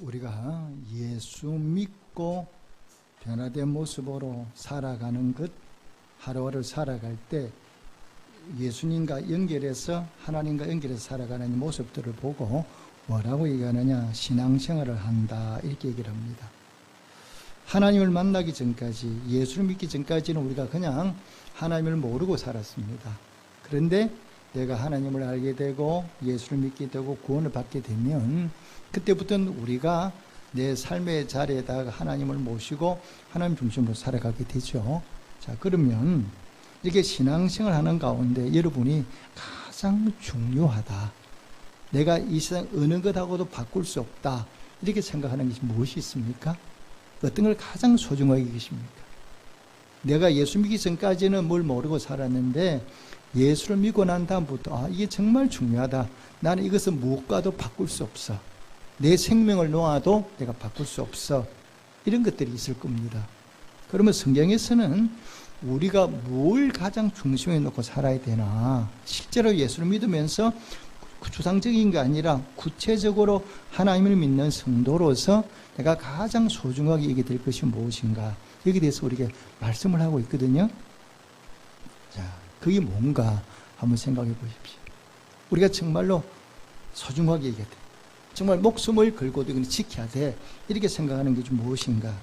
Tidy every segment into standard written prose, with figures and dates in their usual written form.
우리가 예수 믿고 변화된 모습으로 살아가는 것, 하루하루 살아갈 때 예수님과 연결해서 하나님과 연결해서 살아가는 모습들을 보고 뭐라고 얘기하느냐, 신앙생활을 한다 이렇게 얘기를 합니다. 하나님을 만나기 전까지, 예수를 믿기 전까지는 우리가 그냥 하나님을 모르고 살았습니다. 그런데 내가 하나님을 알게 되고 예수를 믿게 되고 구원을 받게 되면 그때부터는 우리가 내 삶의 자리에다가 하나님을 모시고 하나님 중심으로 살아가게 되죠. 자, 그러면 이렇게 신앙생활 하는 가운데 여러분이 가장 중요하다, 내가 이 세상 어느 것하고도 바꿀 수 없다 이렇게 생각하는 것이 무엇이 있습니까? 어떤 걸 가장 소중하게 계십니까? 내가 예수 믿기 전까지는 뭘 모르고 살았는데 예수를 믿고 난 다음부터 이게 정말 중요하다, 나는 이것을 무엇과도 바꿀 수 없어, 내 생명을 놓아도 내가 바꿀 수 없어, 이런 것들이 있을 겁니다. 그러면 성경에서는 우리가 뭘 가장 중심에 놓고 살아야 되나, 실제로 예수를 믿으면서 추상적인 게 아니라 구체적으로 하나님을 믿는 성도로서 내가 가장 소중하게 여기게 될 것이 무엇인가, 여기에 대해서 우리가 말씀을 하고 있거든요. 자, 그게 뭔가 한번 생각해 보십시오. 우리가 정말로 소중하게 얘기해야 돼, 정말 목숨을 걸고도 이건 지켜야 돼, 이렇게 생각하는 게 좀 무엇인가,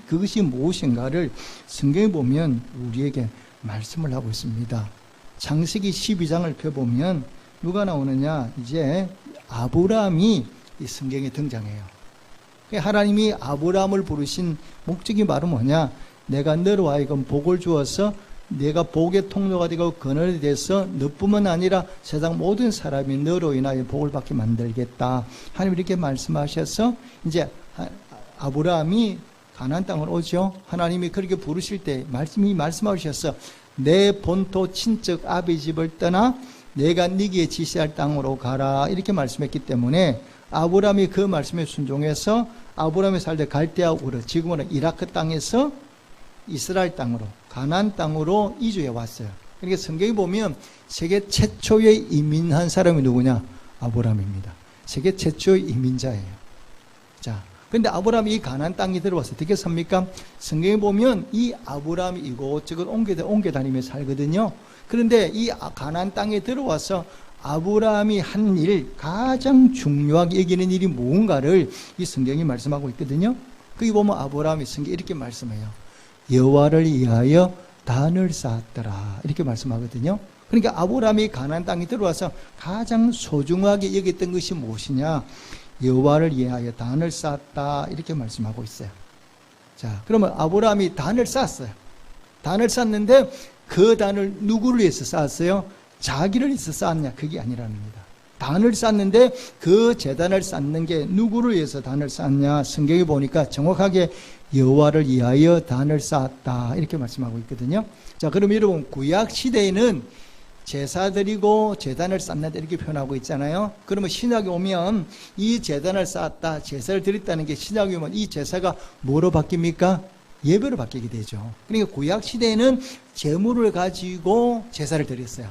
그것이 무엇인가를 성경에 보면 우리에게 말씀을 하고 있습니다. 창세기 12장을 펴보면 누가 나오느냐, 이제 아브라함이 이 성경에 등장해요. 하나님이 아브라함을 부르신 목적이 바로 뭐냐, 내가 너로 하여금 복을 주어서 내가 복의 통로가 되고 근원이 돼서 너뿐만 아니라 세상 모든 사람이 너로 인하여 복을 받게 만들겠다, 하나님 이렇게 말씀하셔서 이제 아브라함이 가나안 땅으로 오죠. 하나님이 그렇게 부르실 때 말씀하셨어. 내 본토 친척 아비 집을 떠나 내가 네게 지시할 땅으로 가라, 이렇게 말씀했기 때문에 아브라함이 그 말씀에 순종해서 아브라함이 살때 갈대아 우르, 지금은 이라크 땅에서 이스라엘 땅으로, 가나안 땅으로 이주해 왔어요. 그러니까 성경에 보면 세계 최초의 이민한 사람이 누구냐, 아브라함입니다. 세계 최초의 이민자예요. 자, 근데 아브라함이 이 가나안 땅에 들어와서 어떻게 삽니까? 성경에 보면 이 아브라함이 이곳저곳 옮겨 다니며 살거든요. 그런데 이 가나안 땅에 들어와서 아브라함이 한 일, 가장 중요하게 여기는 일이 무언가를 이 성경이 말씀하고 있거든요. 거기 보면 아브라함이 성경에 이렇게 말씀해요. 여호와를 위하여 단을 쌓았더라, 이렇게 말씀하거든요. 그러니까 아브라함이 가나안 땅에 들어와서 가장 소중하게 여겼던 것이 무엇이냐, 여호와를 위하여 단을 쌓았다, 이렇게 말씀하고 있어요. 자, 그러면 아브라함이 단을 쌓았어요. 단을 쌓는데 그 단을 누구를 위해서 쌓았어요? 자기를 위해서 쌓았냐, 그게 아니라는 겁니다. 단을 쌓는데 그 제단을 쌓는 게 누구를 위해서 단을 쌓았냐, 성경에 보니까 정확하게 여호와를 위하여 단을 쌓았다, 이렇게 말씀하고 있거든요. 자, 그럼 여러분, 구약 시대에는 제사 드리고 제단을 쌓는다 이렇게 표현하고 있잖아요. 그러면 신약에 오면 이 제단을 쌓았다, 제사를 드렸다는 게 신약에 오면 이 제사가 뭐로 바뀝니까? 예배로 바뀌게 되죠. 그러니까 구약 시대에는 제물을 가지고 제사를 드렸어요.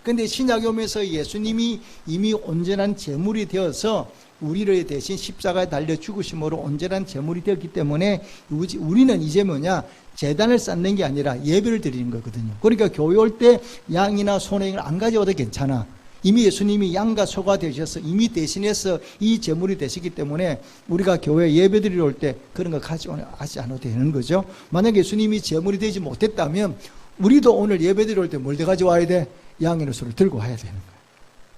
그런데 신약에 오면서 예수님이 이미 온전한 제물이 되어서 우리를 대신 십자가에 달려 죽으심으로 온전한 제물이 되었기 때문에 우리는 이제 뭐냐, 제단을 쌓는 게 아니라 예배를 드리는 거거든요. 그러니까 교회 올 때 양이나 소나기를 안 가져와도 괜찮아. 이미 예수님이 양과 소가 되셔서 이미 대신해서 이 제물이 되시기 때문에 우리가 교회 예배 드리러 올 때 그런 거 가져가지 않아도 되는 거죠. 만약에 예수님이 제물이 되지 못했다면 우리도 오늘 예배 드리러 올 때 뭘 가져와야 돼? 양이나 소를 들고 와야 되는 거예요.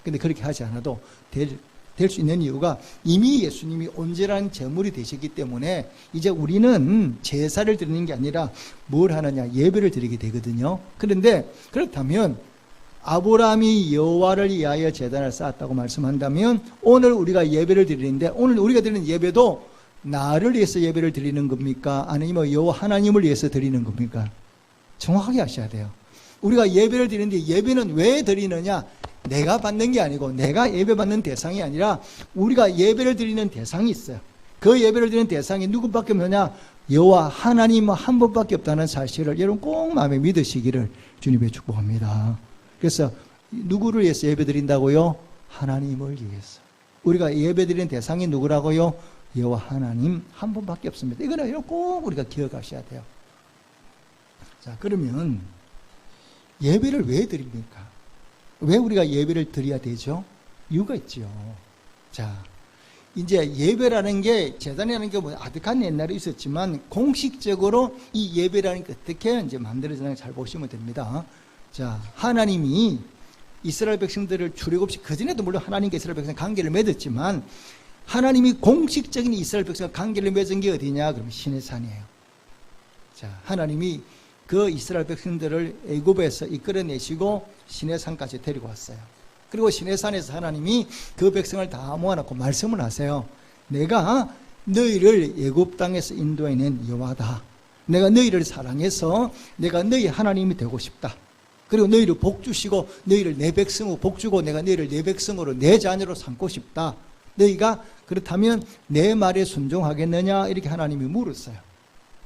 근데 그렇게 하지 않아도 될 수 있는 이유가 이미 예수님이 온전한 제물이 되셨기 때문에 이제 우리는 제사를 드리는 게 아니라 뭘 하느냐, 예배를 드리게 되거든요. 그런데 그렇다면 아브라함이 여호와를 위하여 제단을 쌓았다고 말씀한다면 오늘 우리가 예배를 드리는데 오늘 우리가 드리는 예배도 나를 위해서 예배를 드리는 겁니까? 아니면 여호와 하나님을 위해서 드리는 겁니까? 정확하게 아셔야 돼요. 우리가 예배를 드리는데 예배는 왜 드리느냐? 내가 받는 게 아니고 내가 예배받는 대상이 아니라 우리가 예배를 드리는 대상이 있어요. 그 예배를 드리는 대상이 누구밖에 없느냐? 여호와 하나님 한 분밖에 없다는 사실을 여러분 꼭 마음에 믿으시기를 주님의 축복합니다. 그래서 누구를 위해서 예배 드린다고요? 하나님을 위해서. 우리가 예배드리는 대상이 누구라고요? 여호와 하나님 한 분밖에 없습니다. 이거는 꼭 우리가 기억하셔야 돼요. 자, 그러면 예배를 왜 드립니까? 왜 우리가 예배를 드려야 되죠? 이유가 있죠. 자, 이제 예배라는 게, 제단이라는 게 뭐 아득한 옛날에 있었지만 공식적으로 이 예배라는 게 어떻게 이제 만들어지는지 잘 보시면 됩니다. 자, 하나님이 이스라엘 백성들을 출애굽시, 그전에도 물론 하나님과 이스라엘 백성 관계를 맺었지만 하나님이 공식적인 이스라엘 백성과 관계를 맺은 게 어디냐? 그러면 시내산이에요. 자, 하나님이 그 이스라엘 백성들을 애굽에서 이끌어내시고 시내산까지 데리고 왔어요. 그리고 시내산에서 하나님이 그 백성을 다 모아놓고 말씀을 하세요. 내가 너희를 애굽 땅에서 인도해낸 여호와다. 내가 너희를 사랑해서 내가 너희 하나님이 되고 싶다. 그리고 너희를 복 주시고 너희를 내 백성으로 복 주고 내가 너희를 내 백성으로 내 자녀로 삼고 싶다. 너희가 그렇다면 내 말에 순종하겠느냐? 이렇게 하나님이 물었어요.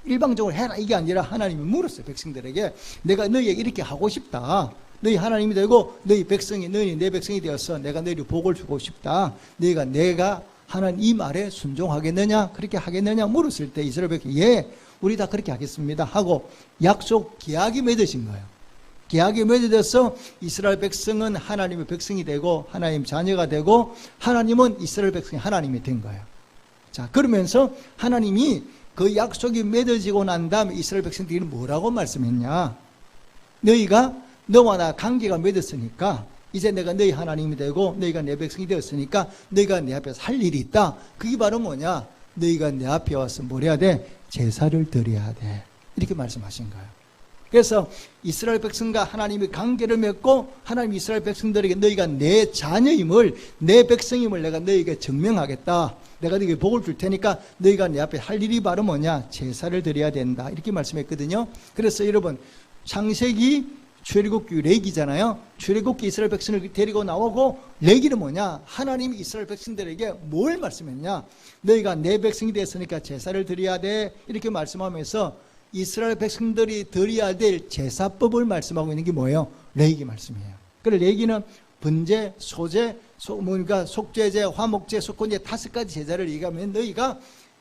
일방적으로 해라 이게 아니라 하나님이 물었어요. 백성들에게 내가 너희에게 이렇게 하고 싶다. 너희 하나님이 되고 너희 백성이 너희 내 백성이 되어서 내가 너희를 복을 주고 싶다. 너희가 내가 하는 이 말에 순종하겠느냐? 그렇게 하겠느냐? 물었을 때 이스라엘 백성이 예, 우리 다 그렇게 하겠습니다 하고 약속 계약이 맺어진 거예요. 계약이 맺어져서 이스라엘 백성은 하나님의 백성이 되고 하나님 자녀가 되고 하나님은 이스라엘 백성이 하나님이 된 거예요. 자, 그러면서 하나님이 그 약속이 맺어지고 난 다음에 이스라엘 백성들이 뭐라고 말씀했냐? 너희가 너와 나 관계가 맺었으니까 이제 내가 너희 하나님이 되고 너희가 내 백성이 되었으니까 너희가 내 앞에서 할 일이 있다. 그게 바로 뭐냐? 너희가 내 앞에 와서 뭘 해야 돼? 제사를 드려야 돼. 이렇게 말씀하신 거예요. 그래서 이스라엘 백성과 하나님이 관계를 맺고 하나님이 이스라엘 백성들에게 너희가 내 자녀임을 내 백성임을 내가 너희에게 증명하겠다. 내가 너희에게 복을 줄 테니까 너희가 내 앞에 할 일이 바로 뭐냐? 제사를 드려야 된다. 이렇게 말씀했거든요. 그래서 여러분 창세기 출애굽기 레기잖아요. 출애굽기 이스라엘 백성을 데리고 나오고 레기는 뭐냐? 하나님이 이스라엘 백성들에게 뭘 말씀했냐? 너희가 내 백성이 됐으니까 제사를 드려야 돼. 이렇게 말씀하면서 이스라엘 백성들이 드려야 될 제사법을 말씀하고 있는 게 뭐예요? 레기 말씀이에요. 그래서 레기는 번제, 소제, 그러니까 속죄제, 화목제, 속건제 5가지 제사를 얘기하면 너희가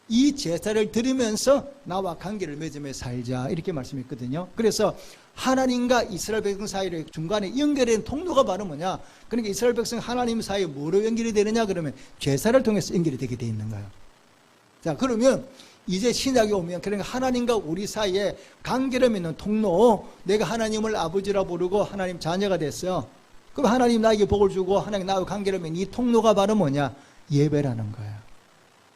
이 제사를 드리면서 나와 관계를 맺으며 살자 이렇게 말씀했거든요. 그래서 하나님과 이스라엘 백성 사이를 중간에 연결된 통로가 바로 뭐냐? 그러니까 이스라엘 백성 하나님 사이에 뭐로 연결이 되느냐? 그러면 제사를 통해서 연결이 되게 돼 있는 거예요. 자, 그러면 이제 신약에 오면 그러니까 하나님과 우리 사이에 관계를 맺는 통로, 내가 하나님을 아버지라 부르고 하나님 자녀가 됐어요. 그럼 하나님 나에게 복을 주고 하나님 나와 관계를 맺는 이 통로가 바로 뭐냐? 예배라는 거예요.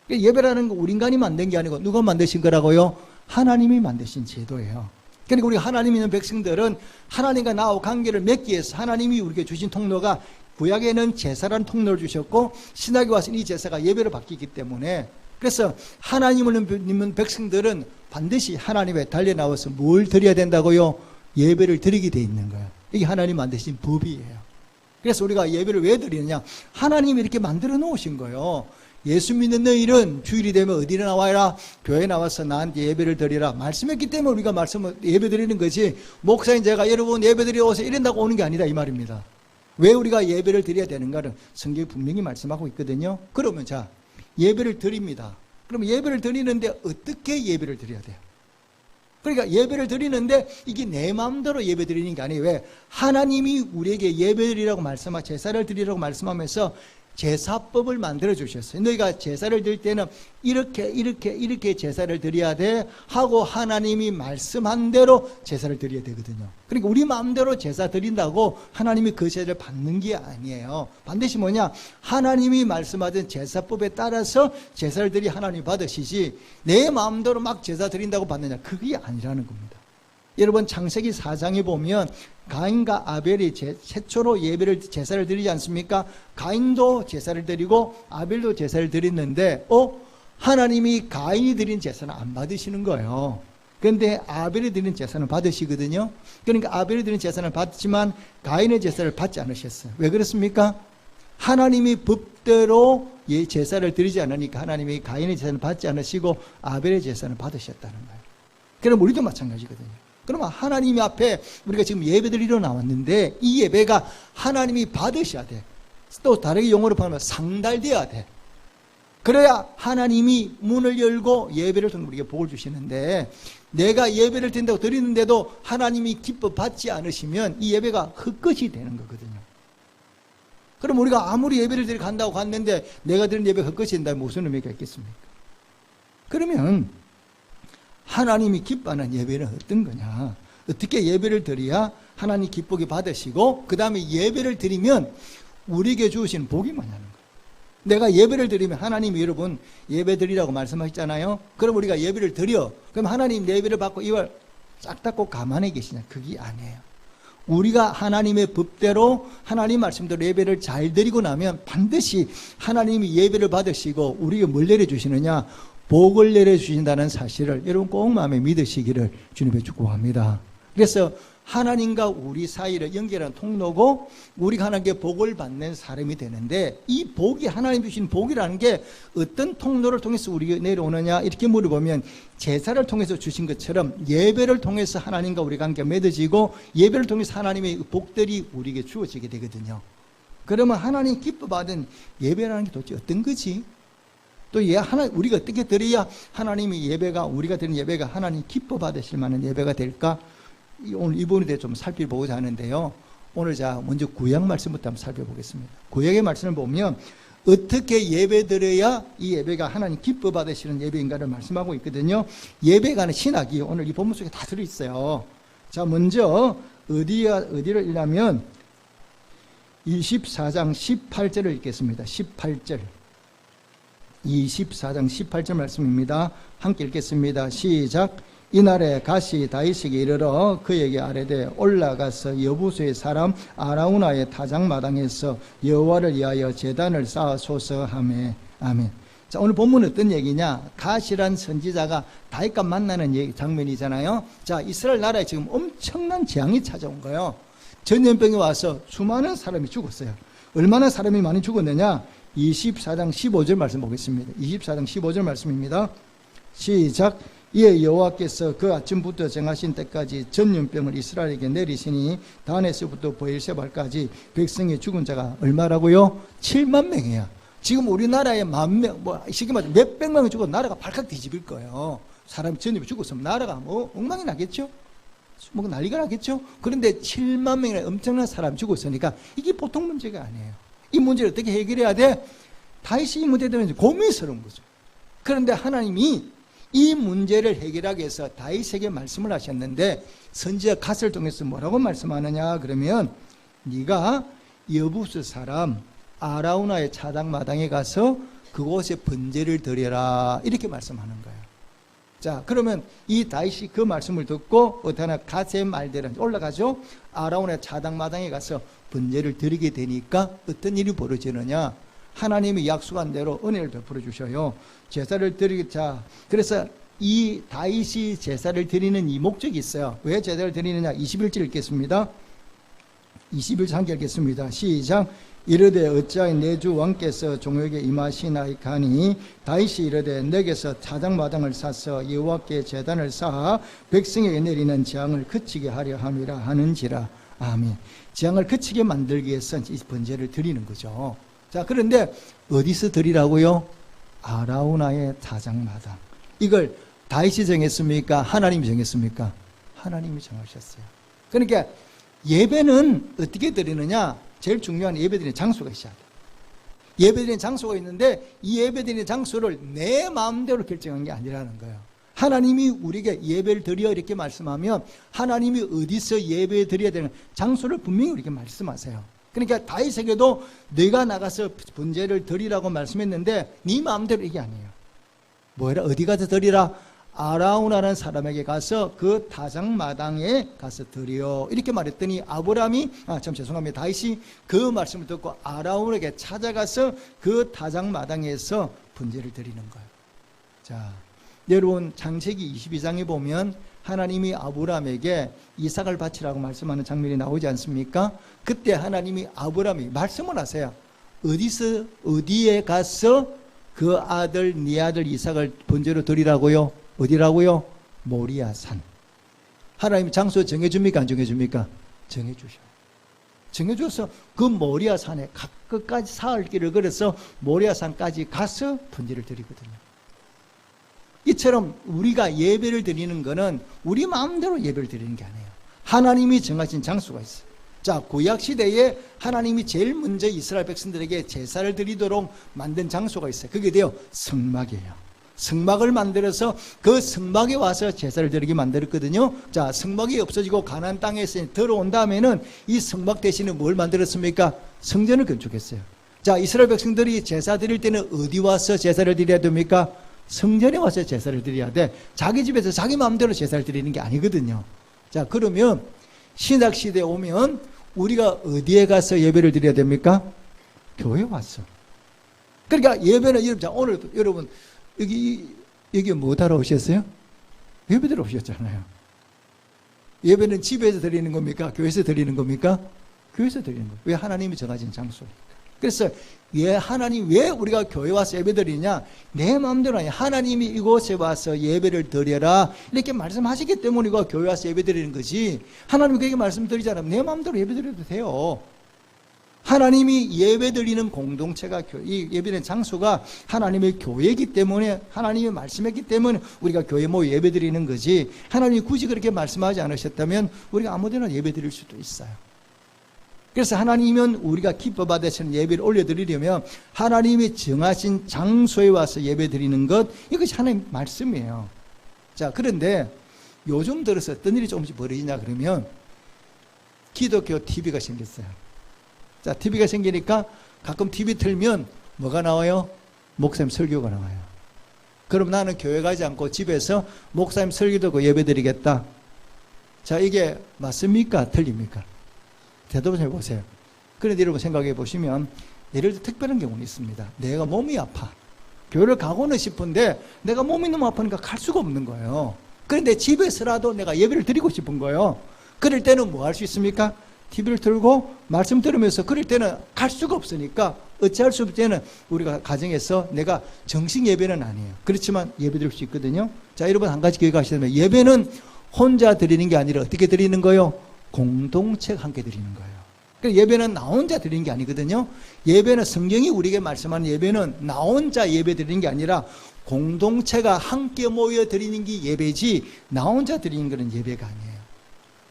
예배라는 거 우리 인간이 만든 게 아니고 누가 만드신 거라고요? 하나님이 만드신 제도예요. 그러니까 우리 하나님 있는 백성들은 하나님과 나와 관계를 맺기 위해서 하나님이 우리에게 주신 통로가 구약에는 제사라는 통로를 주셨고 신약에 와서 이 제사가 예배로 바뀌기 때문에 그래서 하나님을 믿는 백성들은 반드시 하나님에 달려 나와서 뭘 드려야 된다고요? 예배를 드리게 돼 있는 거예요. 이게 하나님 만드신 법이에요. 그래서 우리가 예배를 왜 드리느냐? 하나님이 이렇게 만들어 놓으신 거예요. 예수 믿는 너희는 주일이 되면 어디로 나와라? 교회에 나와서 나한테 예배를 드리라. 말씀했기 때문에 우리가 예배 드리는 거지. 목사인 제가 여러분 예배 드리러 오세요 이런다고 오는 게 아니다 이 말입니다. 왜 우리가 예배를 드려야 되는가를 성경이 분명히 말씀하고 있거든요. 그러면 자, 예배를 드립니다. 그러면 예배를 드리는데 어떻게 예배를 드려야 돼요? 그러니까 예배를 드리는데 이게 내 마음대로 예배 드리는 게 아니에요. 왜? 하나님이 우리에게 예배 드리라고 말씀하고 제사를 드리라고 말씀하면서 제사법을 만들어 주셨어요. 너희가 제사를 드릴 때는 이렇게 제사를 드려야 돼 하고 하나님이 말씀한 대로 제사를 드려야 되거든요. 그러니까 우리 마음대로 제사 드린다고 하나님이 그 제사를 받는 게 아니에요. 반드시 뭐냐? 하나님이 말씀하신 제사법에 따라서 제사를 드리 하나님이 받으시지 내 마음대로 막 제사 드린다고 받느냐? 그게 아니라는 겁니다. 여러분 창세기 4장에 보면 가인과 아벨이 최초로 제사를 드리지 않습니까? 가인도 제사를 드리고 아벨도 제사를 드렸는데 하나님이 가인이 드린 제사는 안 받으시는 거예요. 그런데 아벨이 드린 제사는 받으시거든요. 그러니까 아벨이 드린 제사는 받지만 가인의 제사를 받지 않으셨어요. 왜 그렇습니까? 하나님이 법대로 제사를 드리지 않으니까 하나님이 가인의 제사는 받지 않으시고 아벨의 제사는 받으셨다는 거예요. 그럼 우리도 마찬가지거든요. 그러면 하나님 앞에 우리가 지금 예배 드리러 나왔는데 이 예배가 하나님이 받으셔야 돼. 또 다르게 용어로 보면 상달돼야 돼. 그래야 하나님이 문을 열고 예배를 통해 우리에게 복을 주시는데, 내가 예배를 드린다고 드리는데도 하나님이 기뻐 받지 않으시면 이 예배가 헛것이 되는 거거든요. 그럼 우리가 아무리 예배를 드리러 간다고 갔는데 내가 드린 예배가 헛것이 된다면 무슨 의미가 있겠습니까? 그러면 하나님이 기뻐하는 예배는 어떤 거냐? 어떻게 예배를 드려야 하나님 기쁘게 받으시고 그 다음에 예배를 드리면 우리에게 주신 복이 뭐냐는 거예요. 내가 예배를 드리면 하나님이, 여러분 예배 드리라고 말씀하셨잖아요. 그럼 우리가 예배를 드려. 그럼 하나님 내 예배를 받고 이걸 싹 닫고 가만히 계시냐? 그게 아니에요. 우리가 하나님의 법대로 하나님 말씀대로 예배를 잘 드리고 나면 반드시 하나님이 예배를 받으시고 우리에게 뭘 내려주시느냐? 복을 내려주신다는 사실을 여러분 꼭 마음에 믿으시기를 주님의 축복합니다. 그래서 하나님과 우리 사이를 연결하는 통로고 우리가 하나님께 복을 받는 사람이 되는데, 이 복이 하나님 주신 복이라는 게 어떤 통로를 통해서 우리에게 내려오느냐 이렇게 물어보면 제사를 통해서 주신 것처럼 예배를 통해서 하나님과 우리 관계가 맺어지고 예배를 통해서 하나님의 복들이 우리에게 주어지게 되거든요. 그러면 하나님 기뻐 받은 예배라는 게 도대체 어떤 거지? 또 우리가 어떻게 드려야 하나님의 예배가, 우리가 드리는 예배가 하나님 기뻐 받으실 만한 예배가 될까? 오늘 이 부분에 대해 좀 살펴보고자 하는데요. 오늘 자 먼저 구약 말씀부터 한번 살펴보겠습니다. 구약의 말씀을 보면 어떻게 예배 드려야 이 예배가 하나님 기뻐 받으시는 예배인가를 말씀하고 있거든요. 예배가는 신학이 오늘 이 본문 속에 다 들어있어요. 자, 먼저 어디를 읽냐면 24장 18절을 읽겠습니다. 18절. 24장 18절 말씀입니다. 함께 읽겠습니다. 시작. 이날에 가시 다윗에게 이르러 그에게 아뢰되 올라가서 여부수의 사람 아라우나의 타작마당에서 여호와를 위하여 제단을 쌓아소서 하매. 아멘. 자, 오늘 본문은 어떤 얘기냐? 가시란 선지자가 다윗과 만나는 장면이잖아요. 자, 이스라엘 나라에 지금 엄청난 재앙이 찾아온 거예요. 전염병이 와서 수많은 사람이 죽었어요. 얼마나 사람이 많이 죽었느냐? 24장 15절 말씀 보겠습니다. 24장 15절 말씀입니다. 시작. 이에 여호와께서 그 아침부터 정하신 때까지 전염병을 이스라엘에게 내리시니 단에서부터 브엘세바까지 백성의 죽은 자가 얼마라고요? 7만 명이야. 지금 우리나라에 만 명, 쉽게 말하면 몇백 명이 죽어도 나라가 발칵 뒤집을 거예요. 사람이 전염이 죽었으면 나라가 엉망이 나겠죠? 난리가 나겠죠? 그런데 7만 명이나 엄청난 사람이 죽었으니까 이게 보통 문제가 아니에요. 이 문제를 어떻게 해결해야 돼? 다윗이 이 문제에 대해서 고민스러운 거죠. 그런데 하나님이 이 문제를 해결하기 위해서 다윗에게 말씀을 하셨는데, 선지자 갓을 통해서 뭐라고 말씀하느냐 그러면 네가 여부수 사람 아라우나의 차장마당에 가서 그곳에 번제를 드려라 이렇게 말씀하는 거예요. 자, 그러면 이 다윗이 그 말씀을 듣고 어떠나 갓의 말대로 올라가죠. 아라우나의 차장마당에 가서 번제를 드리게 되니까 어떤 일이 벌어지느냐? 하나님이 약속한 대로 은혜를 베풀어 주셔요. 제사를 드리자. 그래서 이 다윗이 제사를 드리는 이 목적이 있어요. 왜 제사를 드리느냐? 21절 읽겠습니다. 21절 함께 읽겠습니다. 시작. 이르되 어찌하여 내 주 왕께서 종에게 임하시나이까니 다윗이 이르되 내게서 차장마당을 사서 여호와께 제단을 쌓아 백성에게 내리는 재앙을 그치게 하려 함이라 하는지라. 아멘. 재앙을 그치게 만들기 위해서 이 번제를 드리는 거죠. 자, 그런데 어디서 드리라고요? 아라우나의 타작마당. 이걸 다윗이 정했습니까? 하나님이 정했습니까? 하나님이 정하셨어요. 그러니까 예배는 어떻게 드리느냐? 제일 중요한 예배드리는 장소가 있어야 돼요. 예배드리는 장소가 있는데 이 예배드리는 장소를 내 마음대로 결정한 게 아니라는 거예요. 하나님이 우리에게 예배를 드려 이렇게 말씀하면 하나님이 어디서 예배 드려야 되는 장소를 분명히 우리에게 말씀하세요. 그러니까 다윗에게도 네가 나가서 번제를 드리라고 말씀했는데 네 마음대로 이게 아니에요. 뭐라? 어디 가서 드리라? 아라우나라는 사람에게 가서 그 타작마당에 가서 드려 이렇게 말했더니 다윗이 그 말씀을 듣고 아라우나에게 찾아가서 그 타작마당에서 번제를 드리는 거예요. 자, 여러분 창세기 22장에 보면 하나님이 아브라함에게 이삭을 바치라고 말씀하는 장면이 나오지 않습니까? 그때 하나님이 아브라함이 말씀을 하세요. 어디에 가서 그 아들, 네 아들 이삭을 번제로 드리라고요? 어디라고요? 모리아산. 하나님이 장소 정해줍니까? 안 정해줍니까? 정해주셔. 정해줘서 그 모리아 산에 끝까지 사흘 길을 걸어서 모리아 산까지 가서 번제를 드리거든요. 이처럼 우리가 예배를 드리는 것은 우리 마음대로 예배를 드리는 게 아니에요. 하나님이 정하신 장소가 있어요. 자, 구약 시대에 하나님이 제일 먼저 이스라엘 백성들에게 제사를 드리도록 만든 장소가 있어요. 그게 돼요 성막이에요. 성막을 만들어서 그 성막에 와서 제사를 드리게 만들었거든요. 자, 성막이 없어지고 가나안 땅에서 들어온 다음에는 이 성막 대신에 뭘 만들었습니까? 성전을 건축했어요. 자, 이스라엘 백성들이 제사 드릴 때는 어디 와서 제사를 드려야 됩니까? 성전에 와서 제사를 드려야 돼. 자기 집에서 자기 마음대로 제사를 드리는 게 아니거든요. 자, 그러면 신약 시대에 오면 우리가 어디에 가서 예배를 드려야 됩니까? 교회 왔어. 그러니까 예배는 자, 오늘 여러분 여기 뭐 하러 오셨어요? 예배 드리러 오셨잖아요. 예배는 집에서 드리는 겁니까? 교회에서 드리는 겁니까? 교회에서 드리는 거예요. 왜? 하나님이 정하신 장소니까. 그래서 하나님 왜 우리가 교회 와서 예배 드리냐? 내 마음대로 아니야. 하나님이 이곳에 와서 예배를 드려라 이렇게 말씀하시기 때문에 우리가 교회 와서 예배 드리는 거지. 하나님이 그렇게 말씀드리잖아요. 내 마음대로 예배 드려도 돼요. 하나님이 예배 드리는 공동체가 이 예배드리는 장소가 하나님의 교회이기 때문에 하나님이 말씀했기 때문에 우리가 교회 모여 예배 드리는 거지. 하나님이 굳이 그렇게 말씀하지 않으셨다면 우리가 아무데나 예배 드릴 수도 있어요. 그래서 하나님은 우리가 기뻐 받으시는 예배를 올려드리려면 하나님이 정하신 장소에 와서 예배 드리는 것, 이것이 하나님 말씀이에요. 자, 그런데 요즘 들어서 어떤 일이 조금씩 벌어지냐 그러면 기독교 TV가 생겼어요. 자, TV가 생기니까 가끔 TV 틀면 뭐가 나와요? 목사님 설교가 나와요. 그럼 나는 교회 가지 않고 집에서 목사님 설교 듣고 예배 드리겠다. 자, 이게 맞습니까? 틀립니까? 대답을 해보세요. 그런데 여러분 생각해 보시면 예를 들어 특별한 경우는 있습니다. 내가 몸이 아파. 교회를 가고는 싶은데 내가 몸이 너무 아프니까 갈 수가 없는 거예요. 그런데 집에서라도 내가 예배를 드리고 싶은 거예요. 그럴 때는 뭐 할 수 있습니까? TV를 틀고 말씀 들으면서 그럴 때는 갈 수가 없으니까 어찌할 수 없을 때는 우리가 가정에서 내가 정식 예배는 아니에요. 그렇지만 예배 드릴 수 있거든요. 자, 여러분 한 가지 기억하시면 예배는 혼자 드리는 게 아니라 어떻게 드리는 거예요? 공동체가 함께 드리는 거예요. 그러니까 예배는 나 혼자 드리는 게 아니거든요. 예배는 성경이 우리에게 말씀하는 예배는 나 혼자 예배 드리는 게 아니라 공동체가 함께 모여 드리는 게 예배지 나 혼자 드리는 것은 예배가 아니에요.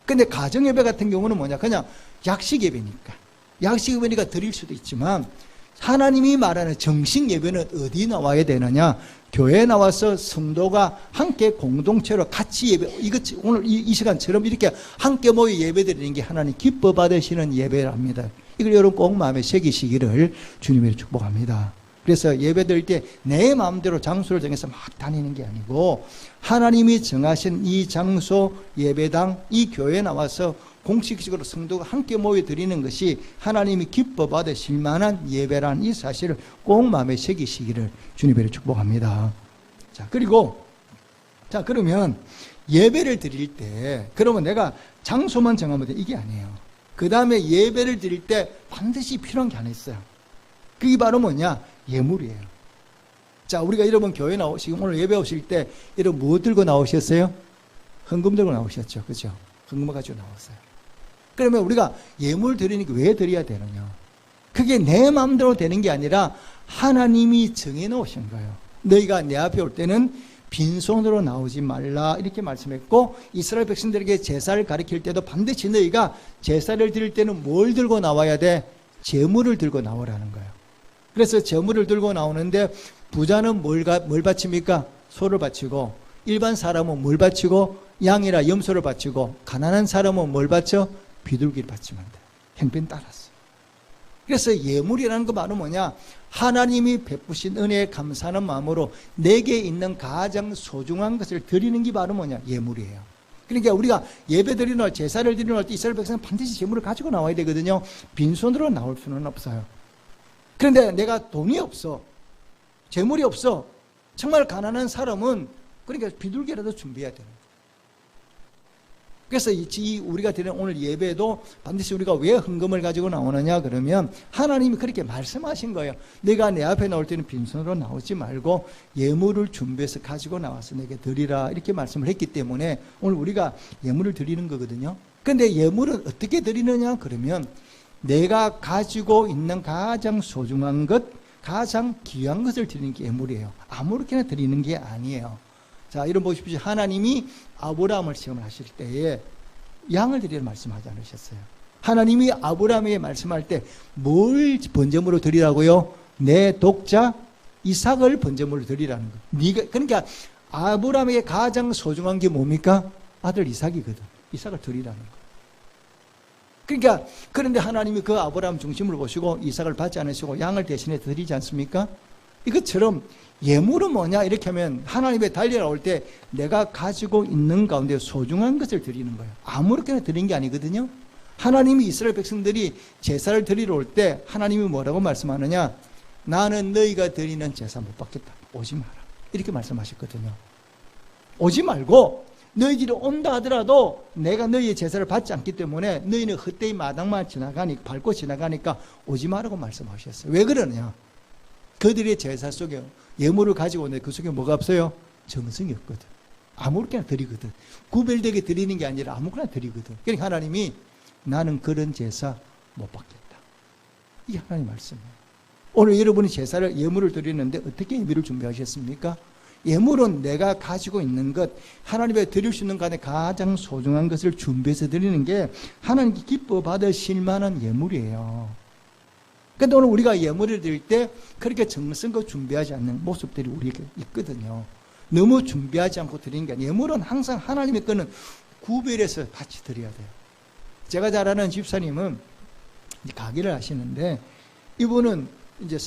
근데 가정 예배 같은 경우는 뭐냐? 그냥 약식 예배니까. 약식 예배니까 드릴 수도 있지만 하나님이 말하는 정식 예배는 어디 나와야 되느냐? 교회에 나와서 성도가 함께 공동체로 같이 예배, 오늘 이 시간처럼 이렇게 함께 모여 예배 드리는 게 하나님 기뻐 받으시는 예배랍니다. 이걸 여러분 꼭 마음에 새기시기를 주님으로 축복합니다. 그래서 예배 드릴 때 내 마음대로 장소를 정해서 막 다니는 게 아니고 하나님이 정하신 이 장소 예배당, 이 교회에 나와서 공식적으로 성도가 함께 모여 드리는 것이 하나님이 기뻐 받으실 만한 예배라는 이 사실을 꼭 마음에 새기시기를 주님으로 축복합니다. 자, 그러면 예배를 드릴 때 그러면 내가 장소만 정하면 돼. 이게 아니에요. 그 다음에 예배를 드릴 때 반드시 필요한 게 하나 있어요. 그게 바로 뭐냐? 예물이에요. 자, 우리가 여러분 교회 지금 오늘 예배 오실 때 여러분 뭐 들고 나오셨어요? 헌금 들고 나오셨죠. 그죠? 헌금 가지고 나왔어요. 그러면 우리가 예물 드리니까 왜 드려야 되느냐? 그게 내 마음대로 되는 게 아니라 하나님이 정해 놓으신 거예요. 너희가 내 앞에 올 때는 빈손으로 나오지 말라 이렇게 말씀했고 이스라엘 백성들에게 제사를 가르칠 때도 반드시 너희가 제사를 드릴 때는 뭘 들고 나와야 돼? 제물을 들고 나오라는 거예요. 그래서 제물을 들고 나오는데 부자는 뭘 바칩니까? 소를 바치고 일반 사람은 뭘 바치고 양이나 염소를 바치고 가난한 사람은 뭘 바쳐? 비둘기를 바치면 돼. 형편 따라서. 그래서 예물이라는 거 바로 뭐냐? 하나님이 베푸신 은혜에 감사하는 마음으로 내게 있는 가장 소중한 것을 드리는 게 바로 뭐냐? 예물이에요. 그러니까 우리가 예배 드리는 날, 제사를 드리는 날 때 이스라엘 백성은 반드시 제물을 가지고 나와야 되거든요. 빈손으로 나올 수는 없어요. 그런데 내가 돈이 없어. 재물이 없어. 정말 가난한 사람은 그러니까 비둘기라도 준비해야 되는 거예요. 그래서 우리가 드리는 오늘 예배도 반드시 우리가 왜 헌금을 가지고 나오느냐 그러면 하나님이 그렇게 말씀하신 거예요. 내가 내 앞에 나올 때는 빈손으로 나오지 말고 예물을 준비해서 가지고 나와서 내게 드리라 이렇게 말씀을 했기 때문에 오늘 우리가 예물을 드리는 거거든요. 그런데 예물은 어떻게 드리느냐 그러면 내가 가지고 있는 가장 소중한 것, 가장 귀한 것을 드리는 게 예물이에요. 아무렇게나 드리는 게 아니에요. 자, 이런 보십시오. 하나님이 아브라함을 시험을 하실 때에 양을 드리라 말씀하지 않으셨어요. 하나님이 아브라함에게 말씀할 때 뭘 번제물로 드리라고요? 내 독자 이삭을 번제물로 드리라는 거. 네가, 그러니까 아브라함에게 가장 소중한 게 뭡니까? 아들 이삭이거든. 이삭을 드리라는 거. 그러니까 그런데 하나님이 그 아브라함 중심을 보시고 이삭을 받지 않으시고 양을 대신해 드리지 않습니까? 이것처럼 예물은 뭐냐 이렇게 하면 하나님의 달려나올 때 내가 가지고 있는 가운데 소중한 것을 드리는 거예요. 아무렇게나 드리는 게 아니거든요. 하나님이 이스라엘 백성들이 제사를 드리러 올 때 하나님이 뭐라고 말씀하느냐? 나는 너희가 드리는 제사 못 받겠다. 오지 마라. 이렇게 말씀하셨거든요. 오지 말고 너희들이 온다 하더라도 내가 너희의 제사를 받지 않기 때문에 너희는 헛되이 마당만 밟고 지나가니까 오지 말라고 말씀하셨어요. 왜 그러느냐? 그들의 제사 속에 예물을 가지고 오는데 그 속에 뭐가 없어요? 정성이 없거든. 아무렇게나 드리거든. 구별되게 드리는 게 아니라 아무거나 드리거든. 그러니까 하나님이 나는 그런 제사 못 받겠다. 이게 하나님 말씀이에요. 오늘 여러분이 제사를 예물을 드리는데 어떻게 예물을 준비하셨습니까? 예물은 내가 가지고 있는 것, 하나님께 드릴 수 있는 가운데 가장 소중한 것을 준비해서 드리는 게 하나님께 기뻐 받으실 만한 예물이에요. 그런데 오늘 우리가 예물을 드릴 때 그렇게 정성껏 준비하지 않는 모습들이 우리에게 있거든요. 너무 준비하지 않고 드리는 게 아니에요. 예물은 항상 하나님의 거는 구별해서 같이 드려야 돼요. 제가 잘 아는 집사님은 가게를 하시는데 이분은 이제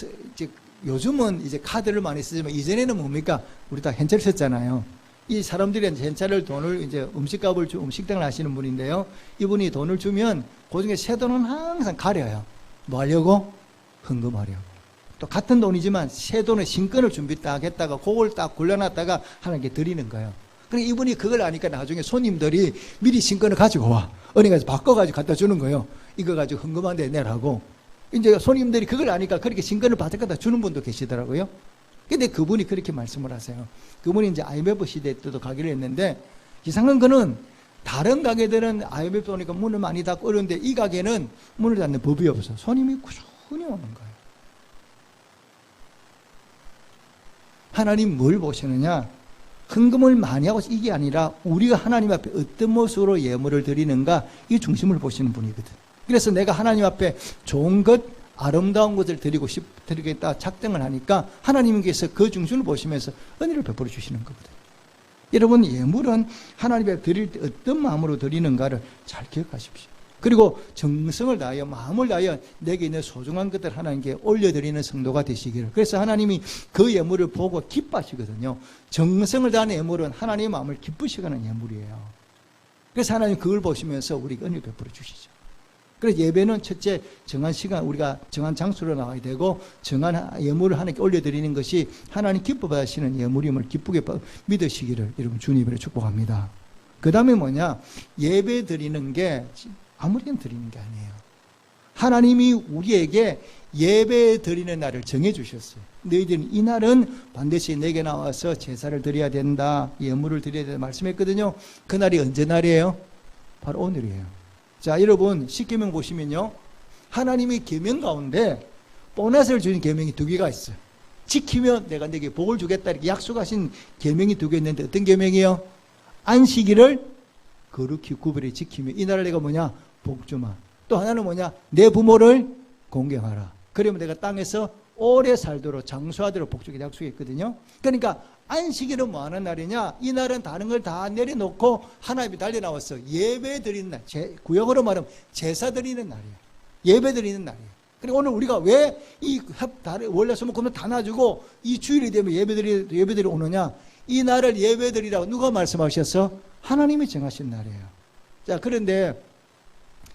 요즘은 이제 카드를 많이 쓰지만 이전에는 뭡니까? 우리 다 현찰 썼잖아요. 이 사람들이 현찰을 돈을 이제 음식값을 음식당을 하시는 분인데요. 이분이 돈을 주면 그 중에 새 돈은 항상 가려요. 뭐 하려고? 헌금하려고. 또 같은 돈이지만 새 돈의 신권을 준비 딱 했다가 그걸 딱 골라놨다가 하나님께 드리는 거예요. 그러니까 이분이 그걸 아니까 나중에 손님들이 미리 신권을 가지고 와. 은행 가서 바꿔가지고 갖다 주는 거예요. 이거 가지고 헌금한 데 내라고. 이제 손님들이 그걸 아니까 그렇게 신권을 받을 거다 주는 분도 계시더라고요. 근데 그분이 그렇게 말씀을 하세요. 그분이 이제 IMF 시대 때도 가게를 했는데 이상한 거는 다른 가게들은 IMF 오니까 문을 많이 닫고 그러는데 이 가게는 문을 닫는 법이 없어. 손님이 꾸준히 오는 거예요. 하나님 뭘 보시느냐? 헌금을 많이 하고 이게 아니라 우리가 하나님 앞에 어떤 모습으로 예물을 드리는가 이 중심을 보시는 분이거든. 그래서 내가 하나님 앞에 좋은 것, 아름다운 것을 드리겠다 작정을 하니까 하나님께서 그 중심을 보시면서 은혜를 베풀어 주시는 거거든요. 여러분 예물은 하나님 앞에 드릴 때 어떤 마음으로 드리는가를 잘 기억하십시오. 그리고 정성을 다하여 마음을 다하여 내게 있는 소중한 것들 하나님께 올려드리는 성도가 되시기를. 그래서 하나님이 그 예물을 보고 기뻐하시거든요. 정성을 다하는 예물은 하나님의 마음을 기쁘시게 하는 예물이에요. 그래서 하나님 그걸 보시면서 우리가 은혜를 베풀어 주시죠. 그래서 예배는 첫째 정한 시간 우리가 정한 장소로 나와야 되고 정한 예물을 하나님께 올려드리는 것이 하나님 기뻐하시는 예물임을 기쁘게 믿으시기를 여러분 주님으로 축복합니다. 그 다음에 뭐냐? 예배 드리는 게 아무리나 드리는 게 아니에요. 하나님이 우리에게 예배 드리는 날을 정해 주셨어요. 너희들은 이 날은 반드시 내게 나와서 제사를 드려야 된다, 예물을 드려야 된다 말씀했거든요. 그 날이 언제 날이에요? 바로 오늘이에요. 자, 여러분 10계명 보시면요, 하나님의 계명 가운데 보너스를 주는 계명이 2개가 있어요. 지키면 내가 내게 복을 주겠다 이렇게 약속하신 계명이 2개 있는데 어떤 계명이요? 안식일을 거룩히 구별해 지키며 이 날을 내가 뭐냐? 복주마. 또 하나는 뭐냐? 내 부모를 공경하라. 그러면 내가 땅에서 오래 살도록 장수하도록 복주게 약속했거든요. 그러니까 안식일은 뭐 하는 날이냐? 이 날은 다른 걸 다 내려놓고 하나님이 달려 나와서 예배 드리는 날. 구역으로 말하면 제사 드리는 날이에요. 예배 드리는 날이에요. 그리고 오늘 우리가 왜 이 원래 수목금을 다 놔주고 이 주일이 되면 예배드리러 오느냐? 이 날을 예배 드리라고 누가 말씀하셨어? 하나님이 정하신 날이에요. 자, 그런데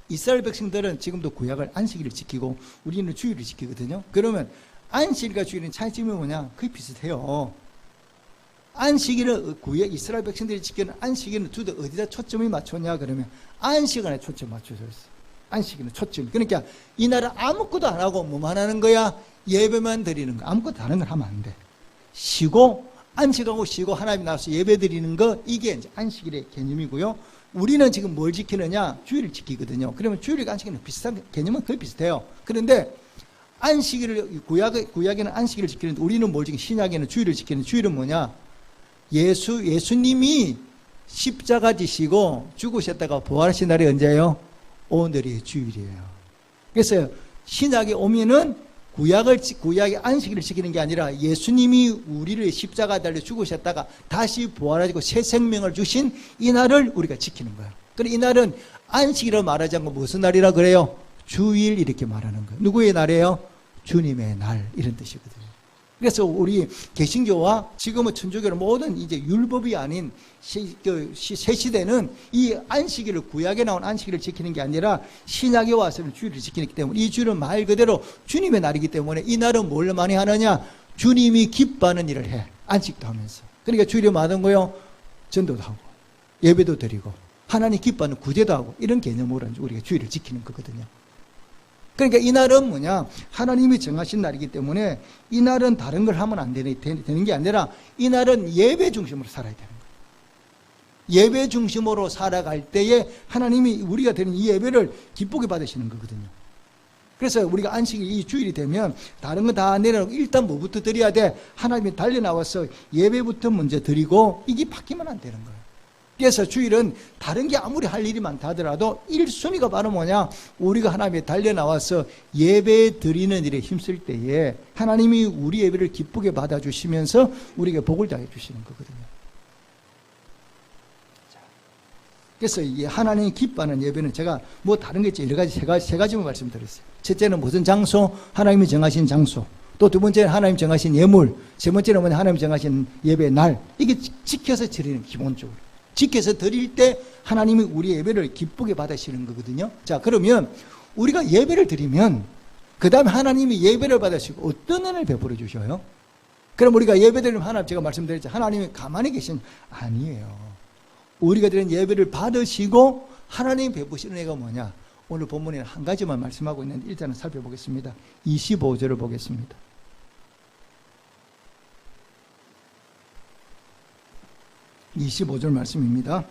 이스라엘 백성들은 지금도 구약을 안식일을 지키고 우리는 주일을 지키거든요. 그러면 안식일과 주일은 차이점이 뭐냐? 거의 비슷해요. 안식일은 구약 이스라엘 백성들이 지키는 안식일은 주로 어디다 초점이 맞췄냐? 그러면 안식일에 초점 맞춰져 있어요. 안식일은 초점. 그러니까 이 날은 아무것도 안 하고 뭐만 하는 거야? 예배만 드리는 거. 아무것도 다른 걸 하면 안 돼. 쉬고 안식하고 쉬고 하나님 나와서 예배 드리는 거, 이게 이제 안식일의 개념이고요. 우리는 지금 뭘 지키느냐? 주일을 지키거든요. 그러면 주일과 안식일은 비슷한 개념은 거의 비슷해요. 그런데 안식일을 구약에는 안식일을 지키는데 우리는 뭘 지키는? 신약에는 주일을 지키는. 주일은 뭐냐? 예수님이 십자가 지시고 죽으셨다가 부활하신 날이 언제예요? 오늘이 주일이에요. 그래서 신약에 오면은 구약의 안식일을 지키는 게 아니라 예수님이 우리를 십자가 달려 죽으셨다가 다시 부활하시고 새 생명을 주신 이 날을 우리가 지키는 거예요. 그래서 이 날은 안식일로 말하지 않고 무슨 날이라 그래요? 주일 이렇게 말하는 거예요. 누구의 날이에요? 주님의 날 이런 뜻이거든요. 그래서 우리 개신교와 지금은 천주교는 모든 이제 율법이 아닌 새 시대는 이 안식일을 구약에 나온 안식일을 지키는 게 아니라 신약에 와서는 주일을 지키기 때문에 이 주일은 말 그대로 주님의 날이기 때문에 이 날은 뭘 많이 하느냐? 주님이 기뻐하는 일을 해. 안식도 하면서. 그러니까 주일이 많은 거요. 전도도 하고 예배도 드리고 하나님 기뻐하는 구제도 하고 이런 개념으로 우리가 주일을 지키는 거거든요. 그러니까 이 날은 뭐냐? 하나님이 정하신 날이기 때문에 이 날은 다른 걸 하면 안 되는 게 아니라 이 날은 예배 중심으로 살아야 되는 거예요. 예배 중심으로 살아갈 때에 하나님이 우리가 드리는 이 예배를 기쁘게 받으시는 거거든요. 그래서 우리가 안식일 이 주일이 되면 다른 거 다 내려놓고 일단 뭐부터 드려야 돼? 하나님이 달려나와서 예배부터 먼저 드리고 이게 바뀌면 안 되는 거예요. 그래서 주일은 다른 게 아무리 할 일이 많다 하더라도 1순위가 바로 뭐냐? 우리가 하나님에 달려나와서 예배 드리는 일에 힘쓸 때에 하나님이 우리 예배를 기쁘게 받아주시면서 우리에게 복을 더해 주시는 거거든요. 그래서 이 하나님이 기뻐하는 예배는 제가 뭐 다른 게 있죠. 여러 가지, 세 가지만 말씀드렸어요. 첫째는 무슨 장소? 하나님이 정하신 장소. 또 두 번째는 하나님 정하신 예물. 세 번째는 뭐냐? 하나님 정하신 예배의 날. 이게 지켜서 드리는 기본적으로. 지켜서 드릴 때 하나님이 우리 예배를 기쁘게 받으시는 거거든요. 자, 그러면 우리가 예배를 드리면 그 다음에 하나님이 예배를 받으시고 어떤 은혜를 베풀어 주셔요? 그럼 우리가 예배 드리면 하나님, 제가 말씀드렸죠. 하나님이 가만히 계신, 아니에요. 우리가 드리는 예배를 받으시고 하나님 베푸시는 은혜가 뭐냐? 오늘 본문에는 한 가지만 말씀하고 있는데 일단은 살펴보겠습니다. 25절을 보겠습니다. 25절 말씀입니다.